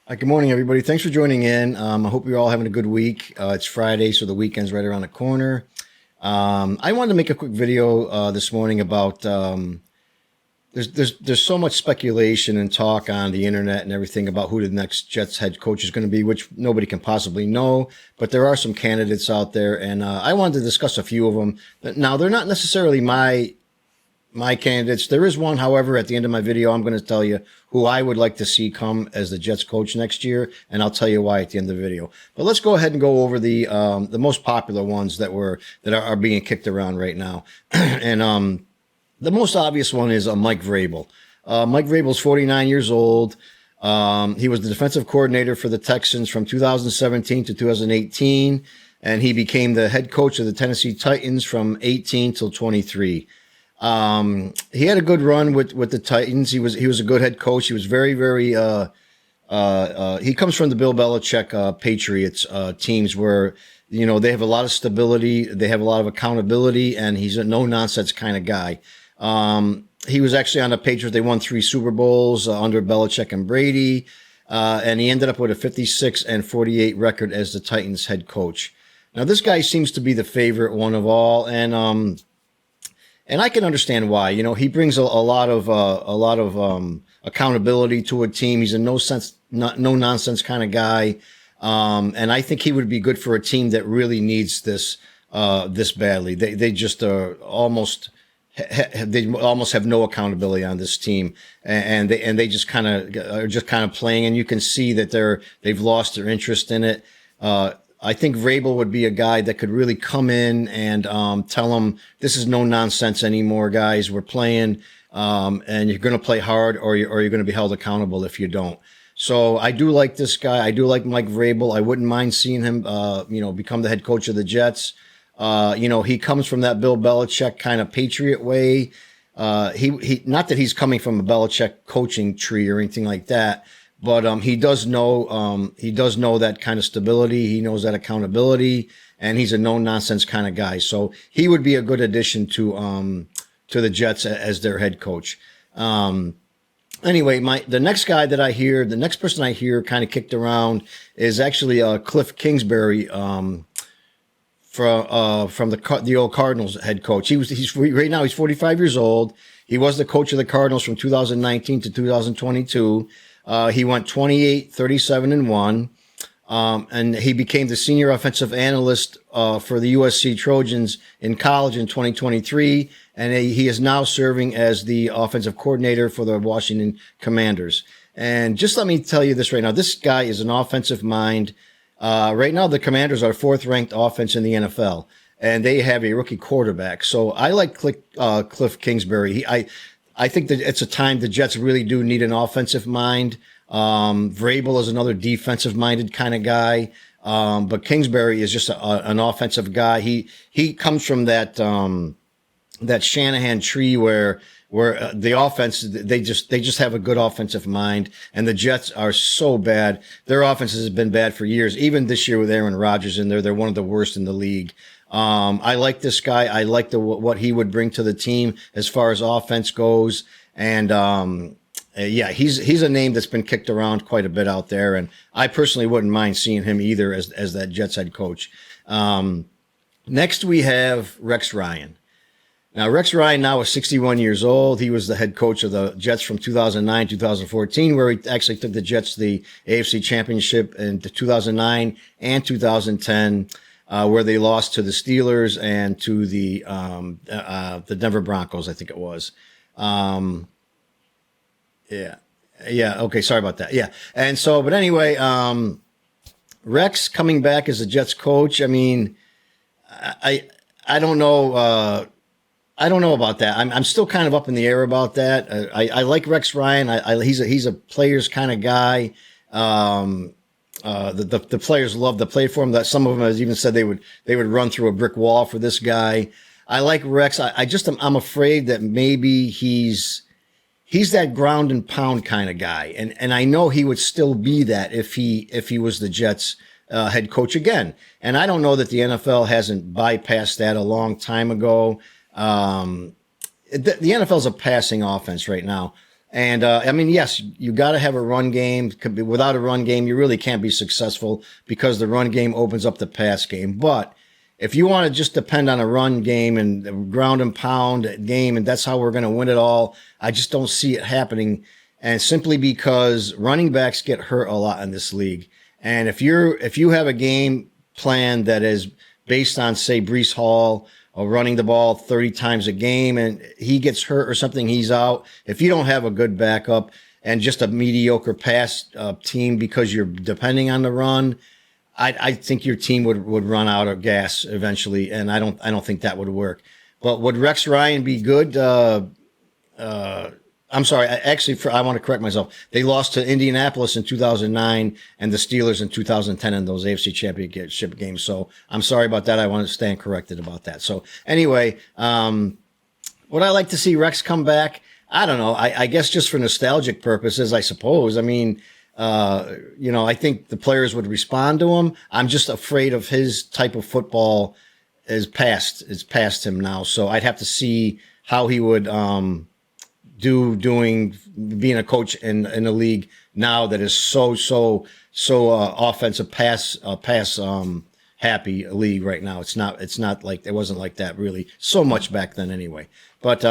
Good morning, everybody. Thanks for joining in. I hope you're all having a good week. It's Friday, so the weekend's right around the corner. I wanted to make a quick video this morning about there's so much speculation and talk on the internet and everything about who the next Jets head coach is going to be, which nobody can possibly know. But there are some candidates out there, and I wanted to discuss a few of them. Now, they're not necessarily my candidates. There is one, however, at the end of my video, I'm going to tell you who I would like to see come as the Jets coach next year, and I'll tell you why at the end of the video. But let's go ahead and go over the most popular ones that are being kicked around right now. And the most obvious one is Mike Vrabel. Mike Vrabel's 49 years old. He was the defensive coordinator for the Texans from 2017 to 2018, and he became the head coach of the Tennessee Titans from 18 till 23. He had a good run with the Titans. He was a good head coach. He was very, very, he comes from the Bill Belichick, Patriots, teams where, they have a lot of stability. They have a lot of accountability, and he's a no nonsense kind of guy. He was actually on the Patriots. They won 3 Super Bowls under Belichick and Brady. And he ended up with a 56-48 record as the Titans head coach. Now, this guy seems to be the favorite one of all. And I can understand why. He brings a lot of accountability to a team. He's a no nonsense kind of guy. And I think he would be good for a team that really needs this badly. They just almost have no accountability on this team, and they just kind of playing, and you can see that they've lost their interest in it. I think Vrabel would be a guy that could really come in and tell them, this is no nonsense anymore, guys. We're playing, and you're going to play hard, or you're going to be held accountable if you don't. So I do like this guy. I do like Mike Vrabel. I wouldn't mind seeing him, become the head coach of the Jets. He comes from that Bill Belichick kind of Patriot way. He not that he's coming from a Belichick coaching tree or anything like that. But he does know that kind of stability. He knows that accountability, and he's a no nonsense kind of guy. So he would be a good addition to the Jets as their head coach. Anyway, the next person I hear kind of kicked around is actually Cliff Kingsbury from the old Cardinals head coach. Right now he's 45 years old. He was the coach of the Cardinals from 2019 to 2022. He went 28, 37, and 1. And he became the senior offensive analyst for the USC Trojans in college in 2023. And he is now serving as the offensive coordinator for the Washington Commanders. And just let me tell you this right now. This guy is an offensive mind. Right now, the Commanders are 4th ranked offense in the NFL, and they have a rookie quarterback. So I like Cliff Kingsbury. I think that it's a time the Jets really do need an offensive mind. Vrabel is another defensive minded kind of guy. But Kingsbury is just an offensive guy. He comes from that Shanahan tree where the offense, they just have a good offensive mind, and the Jets are so bad. Their offense has been bad for years. Even this year with Aaron Rodgers in there, they're one of the worst in the league. I like this guy. I like what he would bring to the team as far as offense goes. And, he's a name that's been kicked around quite a bit out there. And I personally wouldn't mind seeing him either as that Jets head coach. Next we have Rex Ryan. Now, Rex Ryan now is 61 years old. He was the head coach of the Jets from 2009, 2014, where he actually took the Jets to the AFC Championship in 2009 and 2010. Where they lost to the Steelers and to the Denver Broncos, I think it was. Okay. Sorry about that. Yeah. And so, but anyway, Rex coming back as the Jets coach. I mean, I don't know. I don't know about that. I'm still kind of up in the air about that. I like Rex Ryan. He's a players kind of guy. The players love to play for him. That some of them has even said they would run through a brick wall for this guy. I like Rex. I'm afraid that maybe he's that ground and pound kind of guy, and I know he would still be that if he was the Jets head coach again. And I don't know that the NFL hasn't bypassed that a long time ago. The NFL is a passing offense right now. And I mean, yes, you got to have a run game. Without a run game, you really can't be successful because the run game opens up the pass game. But if you want to just depend on a run game and a ground and pound game, and that's how we're going to win it all, I just don't see it happening. And simply because running backs get hurt a lot in this league. And if you have a game plan that is based on, say, Breece Hall or running the ball 30 times a game and he gets hurt or something, he's out. If you don't have a good backup and just a mediocre pass team because you're depending on the run, I think your team would run out of gas eventually, and I don't think that would work. But would Rex Ryan be good? I'm sorry. I want to correct myself. They lost to Indianapolis in 2009 and the Steelers in 2010 in those AFC Championship games. So I'm sorry about that. I want to stand corrected about that. So anyway, would I like to see Rex come back? I don't know. I guess just for nostalgic purposes, I suppose. I mean, I think the players would respond to him. I'm just afraid of his type of football is past him now. So I'd have to see how he would, being a coach in a league now that is so offensive pass happy league right now. It's not like it wasn't like that really so much back then anyway. But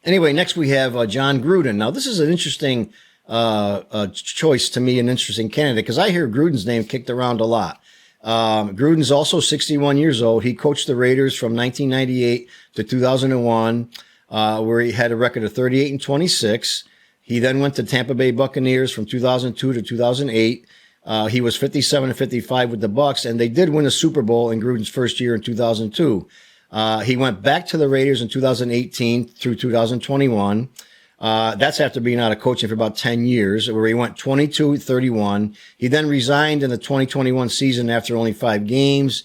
anyway, next we have John Gruden. Now this is an interesting choice to me, an interesting candidate, because I hear Gruden's name kicked around a lot. Gruden's also 61 years old. He coached the Raiders from 1998 to 2001. Where he had a record of 38-26. He then went to Tampa Bay Buccaneers from 2002 to 2008. He was 57-55 with the Bucs, and they did win a Super Bowl in Gruden's first year in 2002. He went back to the Raiders in 2018 through 2021. That's after being out of coaching for about 10 years, where he went 22-31. He then resigned in the 2021 season after only 5 games.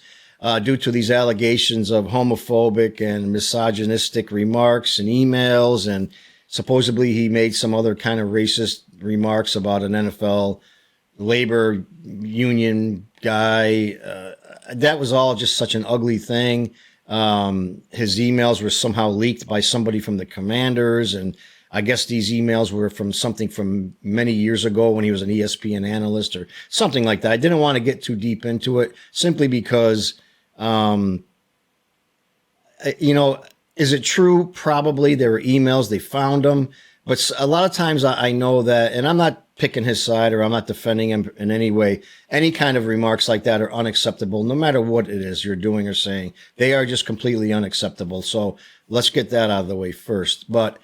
Due to these allegations of homophobic and misogynistic remarks and emails, and supposedly he made some other kind of racist remarks about an NFL labor union guy. That was all just such an ugly thing. His emails were somehow leaked by somebody from the Commanders, and I guess these emails were from something from many years ago when he was an ESPN analyst or something like that. I didn't want to get too deep into it simply because is it true? Probably there were emails, they found them, but a lot of times I know that, and I'm not picking his side or I'm not defending him in any way. Any kind of remarks like that are unacceptable, no matter what it is you're doing or saying. They are just completely unacceptable. So let's get that out of the way first. But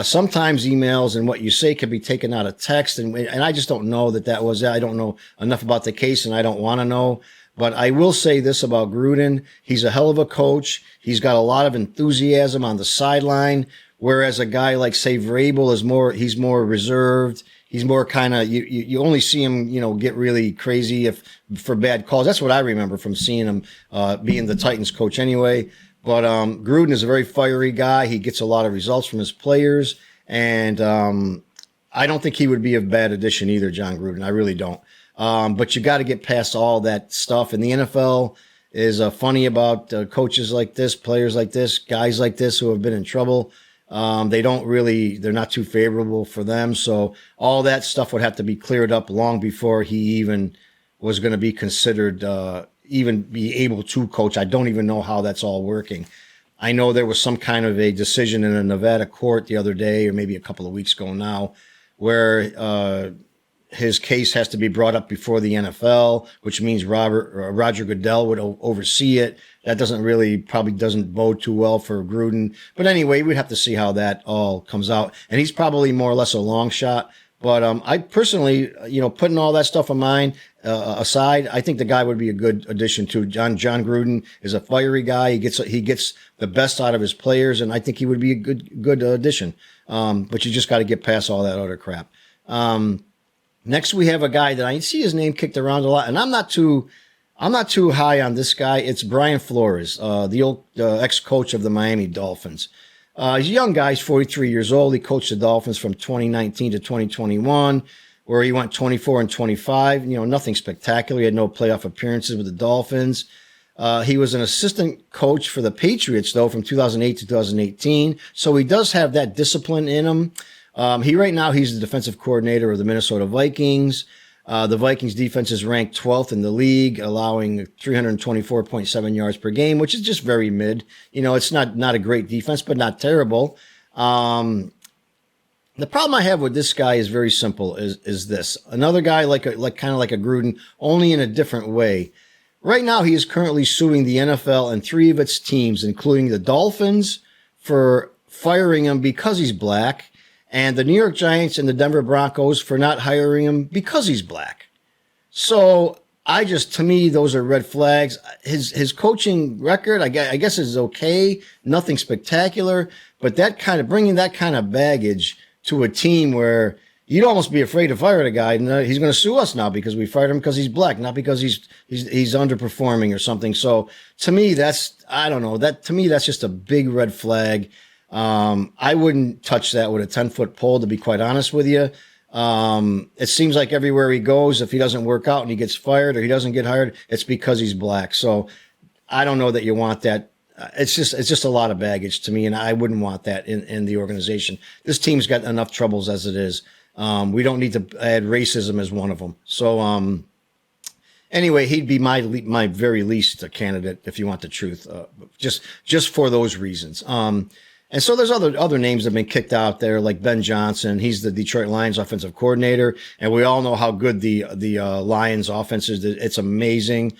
sometimes emails and what you say can be taken out of text, and I just don't know that was it. I don't know enough about the case, and I don't want to know. But I will say this about Gruden. He's a hell of a coach. He's got a lot of enthusiasm on the sideline, whereas a guy like, say, Vrabel he's more reserved. He's more kind of, you only see him, get really crazy for bad calls. That's what I remember from seeing him, being the Titans coach anyway. But, Gruden is a very fiery guy. He gets a lot of results from his players. And, I don't think he would be a bad addition either, John Gruden. I really don't. But you got to get past all that stuff. And the NFL is funny about coaches like this, players like this, guys like this who have been in trouble. They're not too favorable for them. So all that stuff would have to be cleared up long before he even was going to be considered, even be able to coach. I don't even know how that's all working. I know there was some kind of a decision in a Nevada court the other day, or maybe a couple of weeks ago now, where, his case has to be brought up before the NFL, which means Roger Goodell would oversee it. That probably doesn't bode too well for Gruden. But anyway, we'd have to see how that all comes out. And he's probably more or less a long shot. But I personally, putting all that stuff of mine aside, I think the guy would be a good addition to John Gruden is a fiery guy. He gets the best out of his players, and I think he would be a good addition. But you just got to get past all that other crap. Next, we have a guy that I see his name kicked around a lot, and I'm not too high on this guy. It's Brian Flores, the old ex-coach of the Miami Dolphins. He's a young guy. He's 43 years old. He coached the Dolphins from 2019 to 2021, where he went 24-25. Nothing spectacular. He had no playoff appearances with the Dolphins. He was an assistant coach for the Patriots, though, from 2008 to 2018. So he does have that discipline in him. Right now, he's the defensive coordinator of the Minnesota Vikings. The Vikings defense is ranked 12th in the league, allowing 324.7 yards per game, which is just very mid. It's not a great defense, but not terrible. The problem I have with this guy is very simple. Is this another guy like kind of like a Gruden, only in a different way? Right now, he is currently suing the NFL and 3 of its teams, including the Dolphins, for firing him because he's black, and the New York Giants and the Denver Broncos for not hiring him because he's black. So to me, those are red flags. His coaching record, I guess, is okay. Nothing spectacular, but bringing that kind of baggage to a team where you'd almost be afraid to fire the guy, and he's going to sue us now because we fired him because he's black, not because he's underperforming or something. So to me, I don't know. To me, that's just a big red flag. I wouldn't touch that with a 10-foot pole, to be quite honest with you. It seems like everywhere he goes, if he doesn't work out and he gets fired or he doesn't get hired, it's because he's black. So I don't know that you want that. It's just a lot of baggage to me, and I wouldn't want that in the organization. This team's got enough troubles as it is. We don't need to add racism as one of them. So, anyway, he'd be my very least candidate, if you want the truth, just for those reasons. And so there's other names that have been kicked out there, like Ben Johnson. He's the Detroit Lions offensive coordinator, and we all know how good the Lions offense is. It's amazing.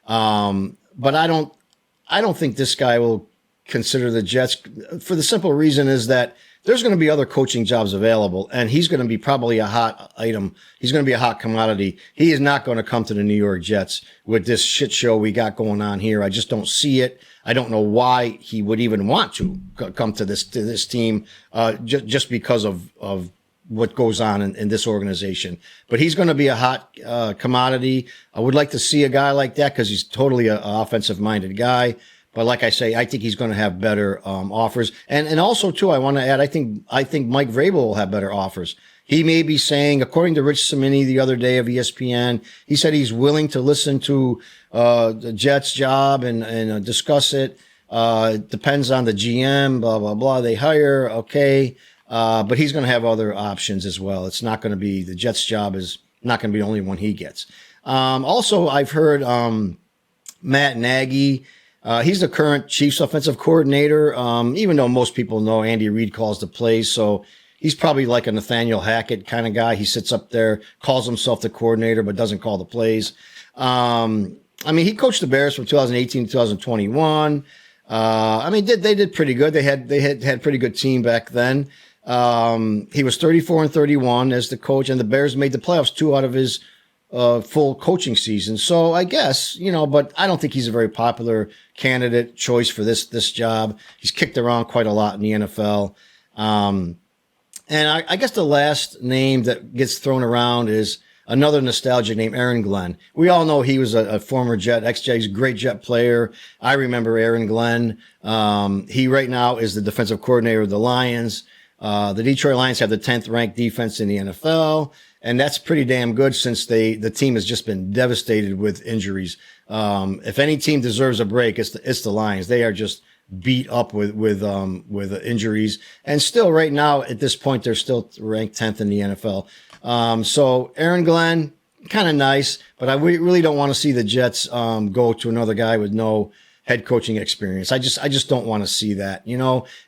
But I don't think this guy will consider the Jets, for the simple reason is that there's going to be other coaching jobs available, and he's going to be probably a hot item. He's going to be a hot commodity. He is not going to come to the New York Jets with this shit show we got going on here. I just don't see it. I don't know why he would even want to come to this team, just because of what goes on in this organization. But he's going to be a hot commodity. I would like to see a guy like that because he's totally an offensive-minded guy. But like I say, I think he's going to have better offers. And also, too, I want to add, I think Mike Vrabel will have better offers. He may be saying, according to Rich Cimini the other day of ESPN, he said he's willing to listen to the Jets job and discuss it. It depends on the GM, blah, blah, blah. They hire, okay. But he's going to have other options as well. It's not going to be, the Jets job is not going to be the only one he gets. Also, I've heard Matt Nagy, he's the current Chiefs offensive coordinator, even though most people know Andy Reid calls the plays. So he's probably like a Nathaniel Hackett kind of guy. He sits up there, calls himself the coordinator, but doesn't call the plays. He coached the Bears from 2018 to 2021. They did pretty good. They had pretty good team back then. He was 34-31 as the coach, and the Bears made the playoffs 2 out of his full coaching season. So I guess, but I don't think he's a very popular candidate choice for this job. He's kicked around quite a lot in the NFL. And I guess the last name that gets thrown around is another nostalgic name, Aaron Glenn. We all know he was a former Jet, ex-Jet. He's a great Jet player. I remember Aaron Glenn. He right now is the defensive coordinator of the Lions. The Detroit Lions have the 10th ranked defense in the NFL. And that's pretty damn good since the team has just been devastated with injuries. If any team deserves a break, it's the Lions. They are just beat up with injuries. And still right now at this point, they're still ranked 10th in the NFL. So Aaron Glenn, kind of nice, but I really don't want to see the Jets, go to another guy with no head coaching experience. I just don't want to see that.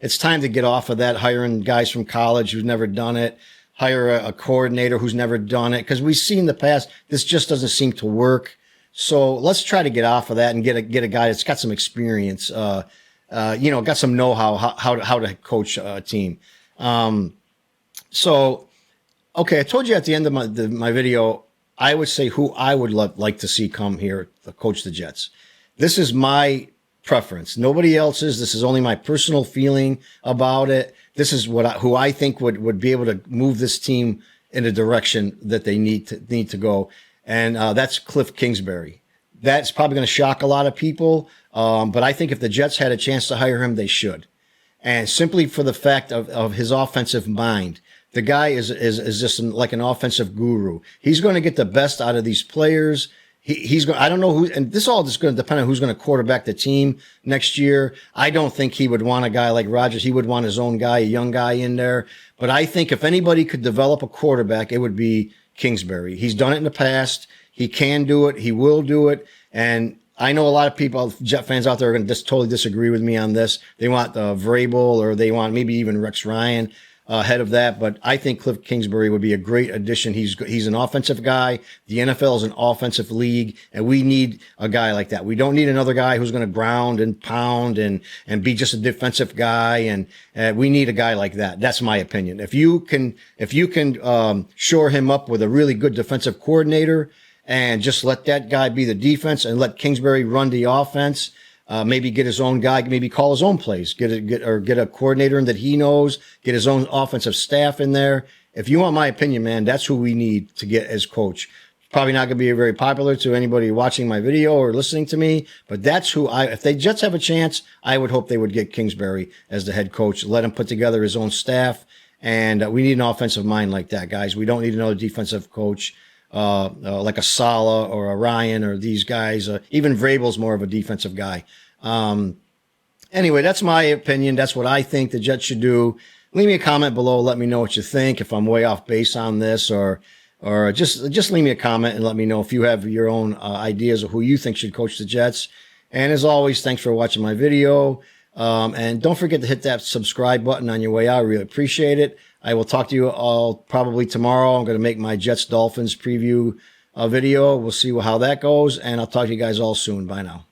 It's time to get off of that, hiring guys from college who've never done it. Hire a coordinator who's never done it, because we've seen in the past this just doesn't seem to work. So let's try to get off of that and get a guy that's got some experience, got some know-how how to coach a team. So okay, I told you at the end of my video, I would say who I would like to see come here to coach the Jets. This is my preference. Nobody else's. This is only my personal feeling about it. This is who I think would be able to move this team in a direction that they need to go. And that's Cliff Kingsbury. That's probably going to shock a lot of people. But I think if the Jets had a chance to hire him, they should. And simply for the fact of his offensive mind. The guy is just like an offensive guru. He's going to get the best out of these players. He's going. I don't know who, and this all just going to depend on who's going to quarterback the team next year. I don't think he would want a guy like Rodgers. He would want his own guy, a young guy in there. But I think if anybody could develop a quarterback, it would be Kingsbury. He's done it in the past. He can do it. He will do it. And I know a lot of people, Jet fans out there, are going to just totally disagree with me on this. They want Vrabel, or they want maybe even Rex Ryan ahead of that. But I think Cliff Kingsbury would be a great addition. He's an offensive guy. The NFL is an offensive league, and we need a guy like that. We don't need another guy who's going to ground and pound and be just a defensive guy. And we need a guy like that. That's my opinion. If you can shore him up with a really good defensive coordinator and just let that guy be the defense and let Kingsbury run the offense. Maybe get his own guy, maybe call his own plays, get a coordinator in that he knows, get his own offensive staff in there. If you want my opinion, man, that's who we need to get as coach. Probably not going to be very popular to anybody watching my video or listening to me, but that's who if the Jets have a chance, I would hope they would get Kingsbury as the head coach, let him put together his own staff. And we need an offensive mind like that, guys. We don't need another defensive coach. Like a Saleh or a Ryan or these guys. Even Vrabel's more of a defensive guy. Anyway, that's my opinion. That's what I think the Jets should do. Leave me a comment below. Let me know what you think. If I'm way off base on this, or just leave me a comment and let me know if you have your own ideas of who you think should coach the Jets. And as always, thanks for watching my video. And don't forget to hit that subscribe button on your way out. I really appreciate it. I will talk to you all probably tomorrow. I'm going to make my Jets Dolphins preview video. We'll see how that goes. And I'll talk to you guys all soon. Bye now.